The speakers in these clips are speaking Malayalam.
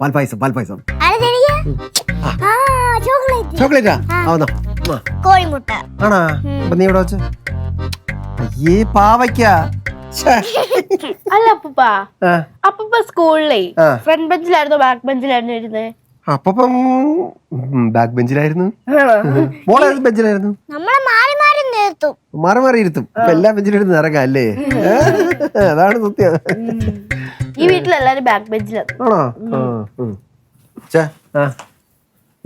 പാൽപായസം ചോക്ലേറ്റാ കോഴിമുട്ട ആണാ? അപ്പൊ നീ ഇവിടെ വെച്ച് അയ്യേ പാവയ്ക്ക. അല്ല അപ്പൂപ്പ സ്കൂളിലേ ഫ്രണ്ട് ബെഞ്ചിലായിരുന്നോ ബാക്ക് ബെഞ്ചിലായിരുന്നു ഇരുന്നേ? അപ്പം ബാക്ക് ബെഞ്ചിലായിരുന്നു. മോളേത് ബെഞ്ചിലായിരുന്നു? നമ്മളെ മാറി മാറി നിർത്തും. മാറി മാറി ഇരുത്തും. അപ്പൊ എല്ലാ ബെഞ്ചിലിരുന്ന് ഇറങ്ങാം അല്ലേ? അതാണ് സത്യം. ഈ വീട്ടിലെല്ലാരും ബാക്ക് ബെഞ്ചിലാണ്. ആണോ?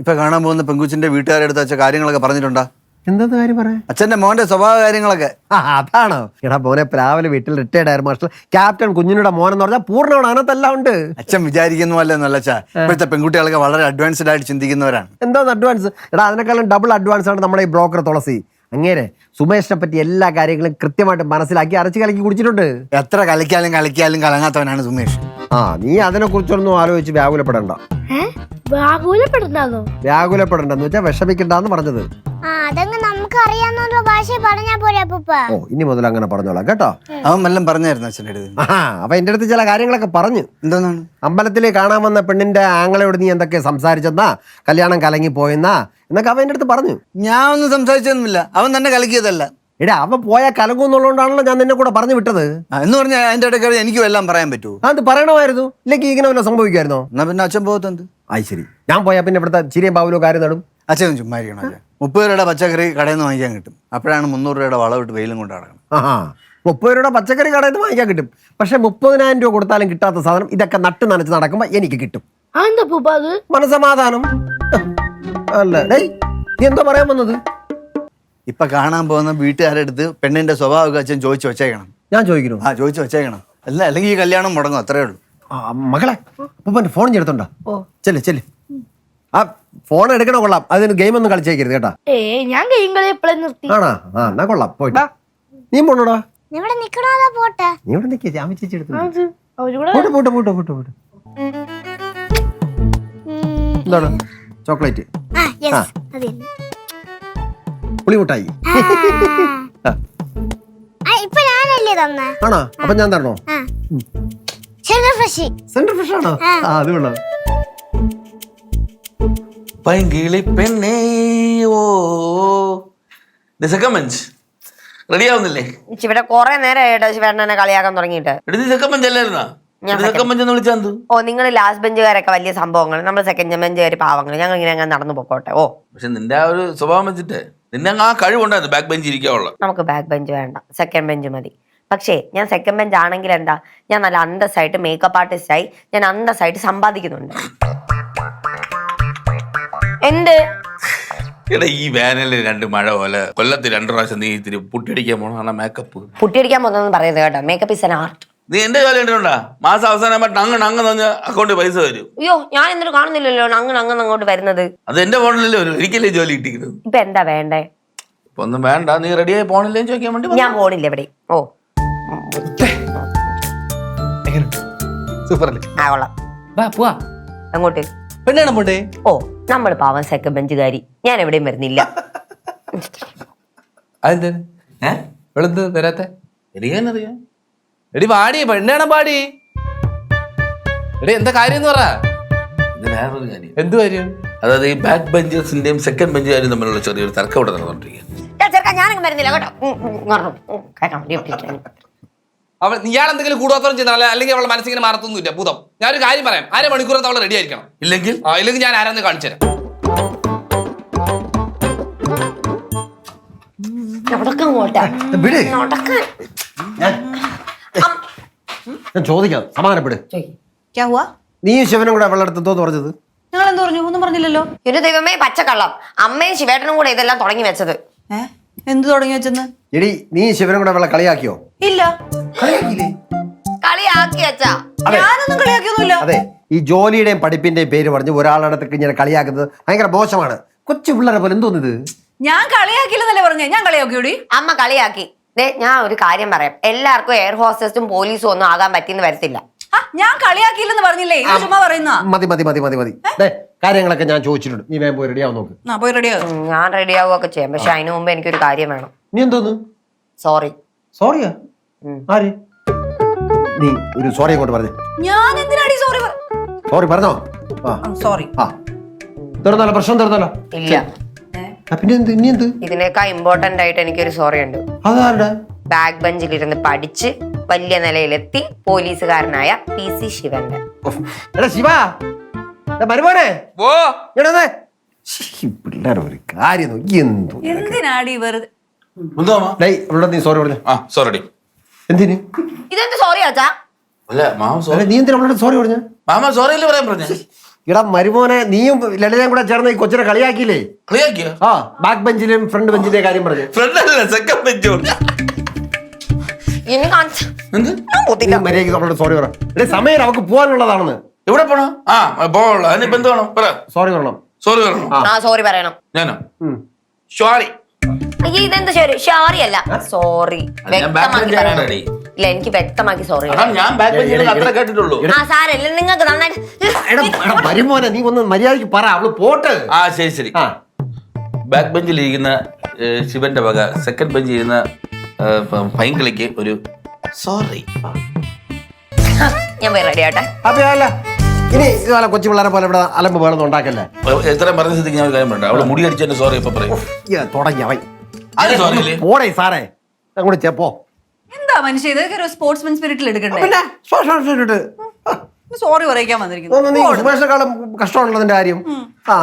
ഇപ്പൊ കാണാൻ പോകുന്ന പെങ്കുച്ചിന്റെ വീട്ടുകാരെടുത്ത് വെച്ച കാര്യങ്ങളൊക്കെ പറഞ്ഞിട്ടുണ്ടാ? എന്താ കാര്യം പറയാ? അച്ഛന്റെ മോന്റെ സ്വഭാവ കാര്യങ്ങളൊക്കെ. അതാണോ? എടാ മോനെ രാവിലെ വീട്ടിൽ റിട്ടയർഡ് ആയ മാസ്റ്റർ ക്യാപ്റ്റൻ കുഞ്ഞിനുടെ മോനെന്ന് പറഞ്ഞാൽ പൂർണ്ണമാണ്. അതിനകത്തെല്ലാം ഉണ്ട്. അച്ഛൻ വിചാരിക്കുന്നു അല്ലെന്നല്ല അച്ഛാ. ഇപ്പോഴത്തെ പെൺകുട്ടികളൊക്കെ വളരെ അഡ്വാൻസ്ഡ് ആയിട്ട് ചിന്തിക്കുന്നവരാണ്. എന്താ അഡ്വാൻസ്? എടാ അതിനേക്കാളും ഡബിൾ അഡ്വാൻസ് ആണ് നമ്മുടെ ഈ ബ്രോക്കർ തുളസി. അങ്ങേരെ സുമേഷിനെ പറ്റി എല്ലാ കാര്യങ്ങളും കൃത്യമായിട്ട് മനസ്സിലാക്കി അരച്ച് കലക്കി കുടിച്ചിട്ടുണ്ട്. എത്ര കളിക്കാലും കലങ്ങാത്തവനാണ് സുമേഷ്. നീ അതിനെ കുറിച്ചൊന്നും ആലോചിച്ച് വ്യാകുലപ്പെടണ്ട. വ്യാകുലപ്പെടണ്ടെന്ന് വെച്ചാൽ വിഷമിക്കണ്ടെന്ന് പറഞ്ഞത്. അതങ്ങ് നമുക്ക് അറിയാവുന്ന ഭാഷ പറഞ്ഞാ പോരെ അപ്പൂപ്പ. ഇനി മുതൽ അങ്ങനെ പറഞ്ഞോളാം കേട്ടോ. അവൻ വല്ലതും പറഞ്ഞായിരുന്നു അച്ഛൻ്റെ അടുത്ത്? അപ്പൊ എന്റെ അടുത്ത് ചില കാര്യങ്ങളൊക്കെ പറഞ്ഞു. എന്താണെന്ന്? അമ്പലത്തിൽ കാണാൻ വന്ന പെണ്ണിന്റെ ആങ്ങളയോട് നീ എന്തൊക്കെ സംസാരിച്ചെന്നാ, കല്യാണം കലങ്ങി പോയെന്നാ എന്നൊക്കെ അവൻ എന്റെ അടുത്ത് പറഞ്ഞു. ഞാൻ ഒന്നും സംസാരിച്ചൊന്നുമില്ല. അവൻ തന്നെ കലക്കിയതല്ല. എടാ അവൻ പോയാൽ കലങ്ങുന്നുള്ളതുകൊണ്ടാണല്ലോ ഞാൻ നിന്നെ കൂടെ പറഞ്ഞു വിട്ടത്. എന്ന് പറഞ്ഞാൽ അതിന്റെ ഇടയ്ക്ക് എനിക്കും എല്ലാം പറയാൻ പറ്റുമോ? അത് പറയണമായിരുന്നു. ഇല്ലെങ്കിൽ ഇങ്ങനെ വല്ല സംഭവിക്കായിരുന്നോ? എന്നാ പിന്നെ അച്ഛൻ പോകത്തെന്ത്? ശരി, ഞാൻ പോയാൽ പിന്നെ ഇവിടുത്തെ ചിരിയും പാവലോ കാര്യം നടും. അച്ഛൻ ചുമ്മാ ഇരിക്കണം. അച്ഛൻ 30 രൂപയുടെ പച്ചക്കറി കടയിൽ നിന്ന് വാങ്ങിക്കാൻ കിട്ടും. അപ്പോഴാണ് 300 രൂപയുടെ വളവിട്ട് വെയിലും കൊണ്ട് നടക്കണം. 30 രൂപയുടെ പച്ചക്കറി കടയിൽ നിന്ന് വാങ്ങിക്കാൻ കിട്ടും. പക്ഷെ 30,000 രൂപ കൊടുത്താലും കിട്ടാത്ത സാധനം ഇതൊക്കെ നട്ട് നനച്ച് നടക്കുമ്പോ എനിക്ക് കിട്ടും. മനസമാധാനം അല്ല. ഡേയ് നീ എന്തോ പറയാൻ വന്നത്? ഇപ്പൊ കാണാൻ പോകുന്ന വീട്ടുകാരുടെ അടുത്ത് പെണ്ണിന്റെ സ്വഭാവമൊക്കെ അച്ഛൻ ചോദിച്ചു വെച്ചേക്കണം. ഞാൻ ചോദിക്കണോ? ചോദിച്ചു വെച്ചേക്കണം. അല്ലെങ്കിൽ ഈ കല്യാണം മുടങ്ങും. അത്രേ ഉള്ളൂ. മകളെ അപ്പൊ ഫോൺ ചെയ്തിട്ടുണ്ടോ? ചെല്ല്. ആ ഫോൺ എടുക്കണ കൊള്ളാം. അതിന് ഗെയിം ഒന്നും കളിച്ചേക്കരുത് കേട്ടാ. ഞാൻ ഗെയിം കളി എപ്പോഴും നിർത്തി. ആണാ? എന്നാ കൊള്ളാം. പോയിട്ട് നീ പോണോടാ? ഇവിടെ നിക്കണോ പോട്ടെ? നീ ഇവിടെ നിൽക്കിയ ജാമി ചേച്ചി എടുത്തു. എന്താണ്? ചോക്ലേറ്റ് പുളിമുട്ടായി ഇപ്പൊ ഞാനല്ലേ തന്നെ? ആണോ? അപ്പൊ ഞാൻ തരണോ? സെന്റർ ഫ്രഷ് ആണോ? അത് കൊള്ളാം. പൈങ്കിളി പെണ്ണേ ഓ റെഡി ആവുന്നില്ലേ? ഇവിടെ കൊറേ നേരമായിട്ട് ശിവേട്ടനെ കളിയാക്കാൻ തുടങ്ങിയിട്ട്. നിങ്ങൾ ലാസ്റ്റ് ബെഞ്ചുകാരൊക്കെ വലിയ സംഭവങ്ങൾ, നമ്മൾ സെക്കൻഡ് ബെഞ്ചുകാർ പാവങ്ങൾ. ഞങ്ങൾ ഇങ്ങനെ അങ്ങനെ നടന്നു പോക്കോട്ടെ. പക്ഷെ നിന്റെ ആ ഒരു സ്വഭാവം വെച്ചിട്ട് നിന്നെ ആ കഴിവുണ്ടായിരുന്നു ബാക്ക് ബെഞ്ച് ഇരിക്കാനുള്ള. നമുക്ക് ബാക്ക് ബെഞ്ച് വേണ്ട, സെക്കൻഡ് ബെഞ്ച് മതി. പക്ഷേ ഞാൻ സെക്കൻഡ് ബെഞ്ച് ആണെങ്കിൽ എന്താ, ഞാൻ നല്ല അന്തസ്സായിട്ട് മേക്കപ്പ് ആർട്ടിസ്റ്റായി ഞാൻ അന്തസ്സായിട്ട് സമ്പാദിക്കുന്നുണ്ട്. എന്ത് ഈ വേനലിൽ 2 മഴ പോലെ കൊല്ലത്ത് 2 പ്രാവശ്യം നീ ഇത്തിരി പുട്ടിയടിക്കാൻ പോണ മേക്കപ്പ്. പുട്ടിയടിക്കാൻ പോകുന്നതെന്ന് പറയുന്നത് കേട്ടോ. Makeup is an art. നീ എന്റെ ജോലി കണ്ടിട്ടുണ്ടാ? മാസം അവസാനം അങ്ങ് അക്കൗണ്ടിൽ പൈസ വരും. അയ്യോ ഞാൻ എന്നിട്ട് കാണുന്നില്ലല്ലോ അങ്ങോട്ട് വരുന്നത്. അത് എന്റെ ഫോണിലല്ലേ വരും. ഒരിക്കലേ ജോലി കിട്ടിക്കുന്നത്. ഇപ്പൊ എന്താ വേണ്ടേ? ഇപ്പൊ ഒന്നും വേണ്ട. നീ റെഡിയായി പോണില്ലേ ചോദിക്കാൻ വേണ്ടി. ഞാൻ പോണില്ല എവിടെ. സൂപ്പർ. അങ്ങോട്ട് പെണ്ണാണ് പോണ്ടേ? നമ്മൾ പാവം സെക്കൻഡ് ബെഞ്ചുകാരി. ഞാൻ എവിടെയും വരുന്നില്ല. അതെന്ത് വരാത്തെ? എനിക്കറിയാം. എടി പാടി പെണ്ണാണ് പാടി. എടി എന്താ കാര്യം പറ. വേറൊരു കാര്യം. എന്ത് കാര്യം? അതായത് ഈ ബാക്ക് ബെഞ്ചേഴ്സിന്റെയും സെക്കൻഡ് ബെഞ്ചുകാരും തമ്മിലുള്ള ചെറിയൊരു തർക്കം ഇവിടെ നടന്നുകൊണ്ടിരിക്കുകയാണ്. ഞാനങ്ങ് വരുന്നില്ല കേട്ടോ. ഇയാൾ എന്തെങ്കിലും കൂടാത്തോളം ചെയ്താൽ അല്ലെങ്കിൽ അവളെ മനസ്സിങ്ങനെ മാറത്തൊന്നുമില്ല ഭൂതം. ഞാനൊരു കാര്യം പറയാം. 1/2 മണിക്കൂറത്ത് അവളെ റെഡി ആയിരിക്കണം. ഇല്ലെങ്കിൽ ഞാൻ ആരാന്ന് കാണിച്ചു തരാം. ഞാൻ ചോദിക്കാം, സമാധാനപ്പെട്. നീ ശിവനും കൂടെ അവളുടെ അടുത്ത് എന്തോന്ന് പറഞ്ഞത്? ഞങ്ങൾ എന്ത് പറഞ്ഞു? ഒന്നും പറഞ്ഞില്ലല്ലോ. ഒരു ദൈവമേ പച്ചക്കള്ളം. അമ്മയും ശിവേട്ടനും കൂടെ ഇതെല്ലാം തുടങ്ങി വെച്ചത്. എന്ത് തുടങ്ങി വെച്ചെന്ന്? എടി നീ ശിവനും കൂടെ അവളെ കളിയാക്കിയോ? ഇല്ല. കളിയാക്കി വെച്ചാ? ഞാനൊന്നും കളിയാക്കിയൊന്നുമില്ല. അതെ, ഈ ജോലിയുടെയും പഠിപ്പിന്റെയും പേര് പറഞ്ഞ് ഒരാളടുത്തേക്ക് ഇങ്ങനെ കളിയാക്കുന്നത് ഭയങ്കര മോശമാണ്. കൊച്ചു പിള്ളേരെ പോലെ എന്തോന്നിത്? ഞാൻ കളിയാക്കില്ലെന്നല്ലേ പറഞ്ഞേ? ഞാൻ കളിയാക്കിയോടി? അമ്മ കളിയാക്കി. ഞാൻ ഒരു കാര്യം പറയാം. എല്ലാവർക്കും എയർ ഹോസ്റ്റസും പോലീസും ഒന്നും ആകാൻ പറ്റിയെന്ന് വരത്തില്ല. ഞാൻ കളിയാക്കിയില്ലെന്ന് പറഞ്ഞില്ലേ? ചുമ്മാ പറയുന്ന. മതി കാര്യങ്ങളൊക്കെ ഞാൻ ചോദിച്ചിട്ടുണ്ട്. നീ വേഗം പോയി റെഡിയാവും നോക്ക്. പോയി റെഡിയാവും. ഞാൻ റെഡിയാവുകയൊക്കെ ചെയ്യാം. പക്ഷെ അതിനു മുമ്പ് എനിക്കൊരു കാര്യം വേണം. നീ എന്തോന്ന്? സോറി. സോറിയാ? ആര്? നീ ഒരു സോറി അങ്ങോട്ട് പറഞ്ഞു. ഞാൻ എന്തിനാടി സോറി സോറി പറഞ്ഞോ? ആ സോറി. ആ തീർന്നല്ലോ, പ്രശ്നം തീർന്നല്ലോ. ഇല്ല, പിന്നെ എന്ത് ഇനി എന്ത്? ഇതിനേക്കാൾ ഇമ്പോർട്ടന്റ് ആയിട്ട് എനിക്കൊരു സോറി ഉണ്ട്. അതാരുടെ? ബാക്ക് ബെഞ്ചിലിരുന്ന് പഠിച്ച് വലിയ നിലയിലെത്തി പോലീസുകാരനായ PC ശിവന്റെ. എടാ ശിവ, മരുമോനെ ഓ പിള്ളേർ ഒരു കാര്യം നോക്കി എന്തോ. എന്തിനാടി വെറുതെ എന്തോ മാമ? ഡേയ് അവളോട് നീ സോറി പറഞ്ഞു. ആ സോറി. എന്തിന്? ഇതെന്ത് സോറി ആച്ചാ? അല്ല മാമ അല്ല, സോറി. നീ എന്തിനാ അവളോട് സോറി പറഞ്ഞു? മാമ സോറി അല്ലേ പറയാൻ പറഞ്ഞ? ഇടാ മരുമോനെ, നീയും ലളിതയും കൂടെ ചേർന്ന് ഈ കൊച്ചിനെ കളിയാക്കിയില്ലേ? കളിയാക്കിയോ? ആ ബാക്ക് ബെഞ്ചിലും ഫ്രണ്ട് ബെഞ്ചിന്റെ കാര്യം പറഞ്ഞു. ഫ്രണ്ട് അല്ല, സെക്കൻഡ് ബെഞ്ച്. ഇനി കാണിച്ച എന്ത്? നീ മര്യാദയ്ക്ക് അവളോട് സോറി പറ. എടേ സമയം അവൾക്ക് പോകാനുള്ളതാണെന്ന്. എവിടെ പോണോ? ആ പോളോ. അതിനിപ്പോ എന്ത് വേണം പറ. സോറി പറയണം. സോറി പറയണോ? ആ സോറി പറയണം. ഞാനോ? ഉം. സോറി. അയ്യോ ഇതെന്ത് ശരി ഷോറി അല്ല സോറി. ഞാൻ back bench വ്യക്തമാക്കി പറയണം. ആണടി. ഇല്ല എനിക്ക് വ്യക്തമാക്കി സോറി. അതാണ് ഞാൻ ബാക്ക് ബെഞ്ചിൽ അത്ര കേട്ടിട്ടുള്ളൂ. ആ സാരല്ല, നിങ്ങൾക്ക് നന്നായിട്ട് എടാ മരുമോനെ, നീ ഒന്ന് മര്യാദയ്ക്ക് പറ, അവള് പോട്ട്. ആ ശരി ശരി. ആ ബാക്ക് ബെഞ്ചിൽ ഇരിക്കുന്ന ശിവന്റെ വക സെക്കൻഡ് ബെഞ്ചിൽ ഇരുന്ന പൈങ്കിളിക്ക് ഒരു സോറി. ഞാൻ പോയി റെഡി ആട്ടെ. അപ്പൊ അല്ല ഇനി ഇതുപോലെ കൊച്ചു പിള്ളേരെ പോലെ ഇവിടെ അലമ്പ് വേണമെന്ന് ഉണ്ടാക്കല്ലേ. എത്രയും പറഞ്ഞ സ്ഥിതിക്ക് ഞാൻ ഒരു കാര്യം പറയട്ടെ. അവള് മുടി അടിച്ചതിന്റെ സോറി ഇപ്പൊ പറയും. തുടങ്ങി അവൻ. അത് സോറി അല്ലേ? പോടേ സാറേ, അങ്ങോട്ട് ചെപ്പോ. എന്താ മനുഷ്യ ഇതൊക്കെ ഒരു സ്പോർട്സ്മാൻ സ്പിരിറ്റിൽ എടുക്കണ്ടേ? പിന്നെ സോറി പറയിക്കാൻ വന്നിരിക്കുന്നു. സുമേഷിനെക്കാളും കഷ്ടമുള്ളതിന്റെ കാര്യം. ആ